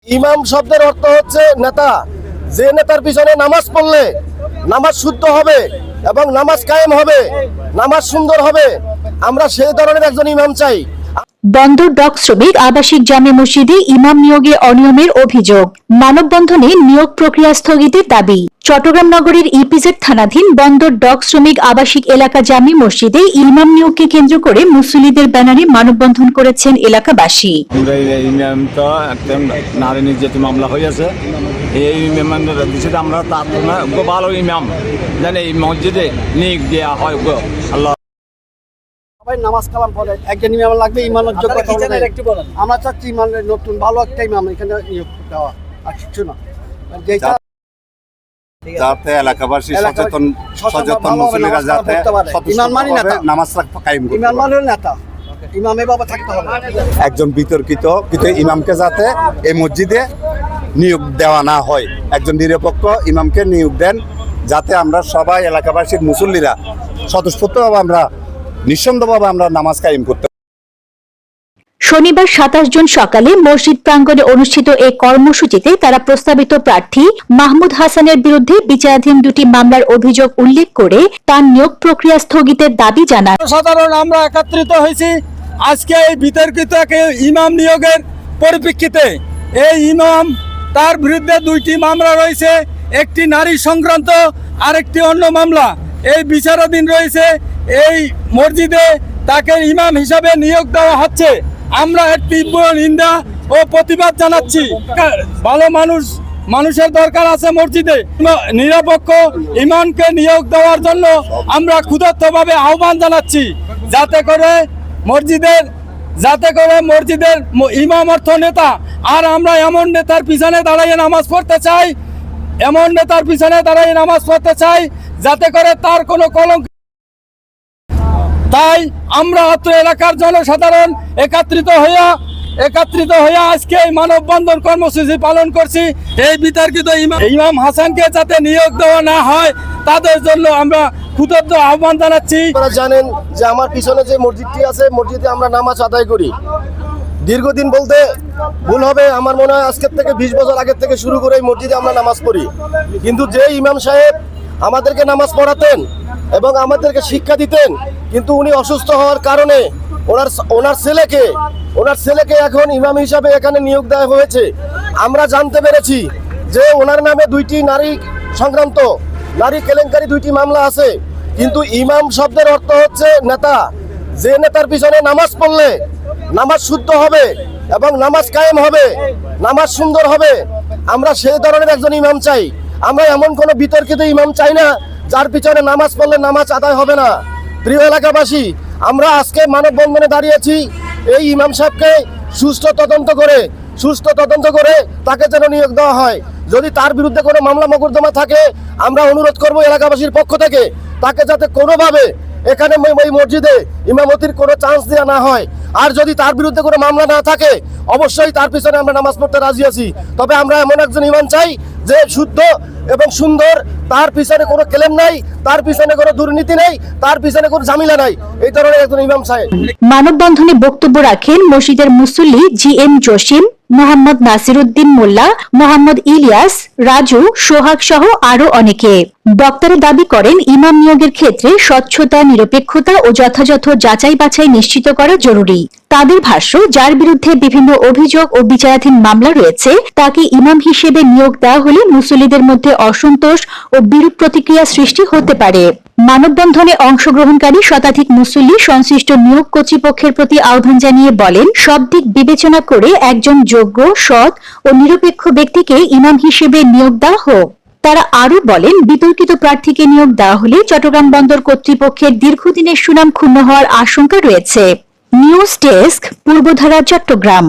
ইমাম শব্দের অর্থ হচ্ছে নেতা। যে নেতার পিছনে নামাজ পড়লে নামাজ শুদ্ধ হবে এবং নামাজ কায়েম হবে, নামাজ সুন্দর হবে, আমরা সেই ধরনের একজন ইমাম চাই। বন্দর ডক শ্রমিক আবাসিক জামে মসজিদে ইমাম নিয়োগে অনিয়মের অভিযোগ, মানববন্ধনে নিয়োগ প্রক্রিয়া স্থগিতের দাবি। চট্টগ্রাম নগরের ইপিজেড থানাধীন বন্দর ডক শ্রমিক আবাসিক এলাকা জামি মসজিদে ইমাম নিয়োগকে কেন্দ্র করে মুসল্লিদের ব্যানারে মানববন্ধন করেছেন এলাকাবাসী। নারী নির্যাতন মামলা হয়েছে, এই ইমামের বিষয়ে আমরা তার ভালো ইমাম জানে এই মসজিদে নিয়োগ দেওয়া হয়। আল্লাহ সবাই নামাজ কালাম পড়ে, একজন ইমাম লাগবে, ইমামের যোগ্যতা আমরা চাচ্ছি ইমামের নতুন ভালো একটা ইমাম এখানে নিয়োগ দেওয়া, আর কিছু না। যাতে এলাকাবাসী সচেতন মুসল্লিরা যাতে নামাজ কায়েম করতে পারে। ইমাম মানে নেতা, ইমামে বাবা থাকতে হবে। একজন বিতর্কিত ইমামকে যাতে এই মসজিদে নিয়োগ দেওয়া না হয়, একজন নিরপেক্ষ ইমামকে নিয়োগ দেন, যাতে আমরা সবাই এলাকাবাসীর মুসল্লিরা স্বতঃস্ফূর্তভাবে আমরা নিঃসন্দেহভাবে আমরা নামাজ কায়েম করতে। শনিবার 27 জুন সকালে মসজিদ প্রাঙ্গণে অনুষ্ঠিত এই কর্মসূচিতে তারা প্রস্তাবিত প্রার্থী মাহমুদ হাসানের বিরুদ্ধে বিচারাধীন দুটি মামলার অভিযোগ উল্লেখ করে তার নিয়োগ প্রক্রিয়া স্থগিতের দাবি জানান। সাধারণ আমরা একত্রিত হয়েছি আজকে এই বিতর্কিত ইমাম নিয়োগের পরিপ্রেক্ষিতে। এই ইমাম, তার বিরুদ্ধে দুইটি মামলা রয়েছে, একটি নারী সংক্রান্ত আরেকটি অন্য মামলা। এই বিচারাধীন রয়েছে। এই মসজিদে তাকে ইমাম হিসাবে নিয়োগ দেওয়া হচ্ছে। আমরা এর তীব্র নিন্দা ও প্রতিবাদ জানাচ্ছি। ভালো মানুষের দরকার আছে মসজিদে। নিরপেক্ষ ইমামকে নিয়োগ দেওয়ার জন্য আমরা ক্ষুধার্তভাবে আহ্বান জানাচ্ছি, যাতে করে মসজিদের ইমাম অর্থ নেতা। আর আমরা এমন নেতার পিছনে দাঁড়িয়ে নামাজ পড়তে চাই, যাতে করে তার কোনো কলঙ্ক। তাই আমরা অত্র এলাকার জনসাধারণ একত্রিত হইয়া আজকে এই মানববন্ধন কর্মসূচি পালন করছি। এই বিতর্কিত ইমাম হাসানকে যাতে নিয়োগ দেওয়া না হয়, তাদের জন্য আমরা ক্ষুধার্ত আহ্বান জানাচ্ছি। আপনারা জানেন যে আমার পিছনে যে মসজিদটি আছে, মসজিদে আমরা নামাজ আদায় করি। দীর্ঘদিন বলতে ভুল হবে, আমার মনে হয় আজকের থেকে 20 বছর আগের থেকে শুরু করে এই মসজিদে আমরা নামাজ পড়ি। কিন্তু যে ইমাম সাহেব আমাদেরকে নামাজ পড়াতেন এবং আমাদেরকে শিক্ষা দিতেন, কিন্তু উনি অসুস্থ হওয়ার কারণে ওনার ছেলেকে এখন ইমাম হিসাবে এখানে নিয়োগ দেওয়া হয়েছে। আমরা জানতে পেরেছি যে ওনার নামে দুইটি নারী সংক্রান্ত নারী কেলেঙ্কারি দুইটি মামলা আছে। কিন্তু ইমাম শব্দের অর্থ হচ্ছে নেতা। যে নেতার পিছনে নামাজ পড়লে নামাজ শুদ্ধ হবে এবং নামাজ কায়েম হবে, নামাজ সুন্দর হবে, আমরা সেই ধরনের একজন ইমাম চাই। আমরা এমন কোনো বিতর্কিত ইমাম চাই না যার পিছনে নামাজ পড়লে নামাজ আদায় হবে না। প্রিয় এলাকাবাসী, আমরা আজকে মানববন্ধনে দাঁড়িয়েছি এই ইমাম সাহেবকে সুষ্ঠু তদন্ত করে তাকে যেন নিয়োগ দেওয়া হয়। যদি তার বিরুদ্ধে কোনো মামলা মোকদ্দমা থাকে, আমরা অনুরোধ করব এলাকাবাসীর পক্ষ থেকে তাকে যাতে কোনোভাবে এখানে এই মসজিদে ইমামতির কোনো চান্স দেওয়া না হয়। আর যদি তার বিরুদ্ধে কোনো মামলা না থাকে, অবশ্যই তার পিছনে আমরা নামাজ পড়তে রাজি আছি। তবে আমরা এমন একজন ইমাম চাই যে শুদ্ধ এবং সুন্দর, তার পিছনে কোনো ক্লেম নাই, তার পিছনে কোনো দুর্নীতি নেই, তার পিছনে কোনো ঝামেলা নাই, এই ধরনের একজন ইমাম চাই। মানববন্ধনে বক্তব্য রাখেন মসজিদের মুসল্লি GM জসিম, মোহাম্মদ নাসিরউদ্দিন মোল্লা, মোহাম্মদ ইলিয়াস, রাজু, সোহাগ সহ আরো অনেকে। বক্তারা দাবি করেন ইমাম নিয়োগের ক্ষেত্রে স্বচ্ছতা, নিরপেক্ষতা ও যথাযথ যাচাই বাছাই নিশ্চিত করা জরুরি। তাদের ভাষ্য, যার বিরুদ্ধে বিভিন্ন অভিযোগ ও বিচারাধীন মামলা রয়েছে তাকে ইমাম হিসেবে নিয়োগ দেওয়া হলে মুসল্লিদের মধ্যে অসন্তোষ ও বিরূপ প্রতিক্রিয়া সৃষ্টি হতে পারে। মানববন্ধনে অংশগ্রহণকারী শতাধিক মুসল্লি সংশ্লিষ্ট নিয়োগ কর্তৃপক্ষের প্রতি আহ্বান জানিয়ে বলেন, সব দিক বিবেচনা করে একজন যোগ্য, সৎ ও নিরপেক্ষ ব্যক্তিকে ইমাম হিসেবে নিয়োগ দেওয়া হোক। তারা আরো বলেন, বিতর্কিত প্রার্থীকে নিয়োগ দেওয়া হলে চট্টগ্রাম বন্দর কর্তৃপক্ষের দীর্ঘদিনের সুনাম ক্ষুণ্ণ হওয়ার আশঙ্কা রয়েছে। News desk, Purbadhara, Chittagong.